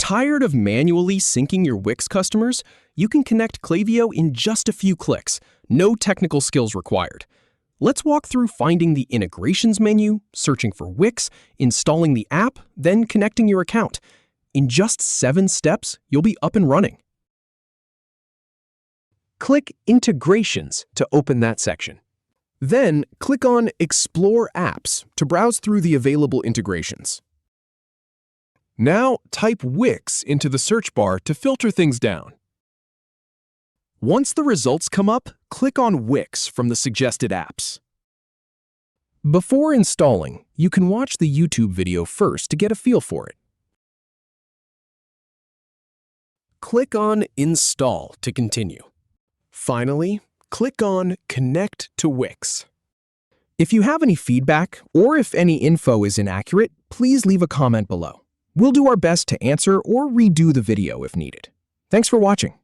Tired of manually syncing your Wix customers? You can connect Klaviyo in just a few clicks, no technical skills required. Let's walk through finding the integrations menu, searching for Wix, installing the app, then connecting your account. In just 7 steps, you'll be up and running. Click Integrations to open that section. Then click on Explore Apps to browse through the available integrations. Now type Wix into the search bar to filter things down. Once the results come up, click on Wix from the suggested apps. Before installing, you can watch the YouTube video first to get a feel for it. Click on Install to continue. Finally, click on Connect to Wix. If you have any feedback or if any info is inaccurate, please leave a comment below. We'll do our best to answer or redo the video if needed. Thanks for watching.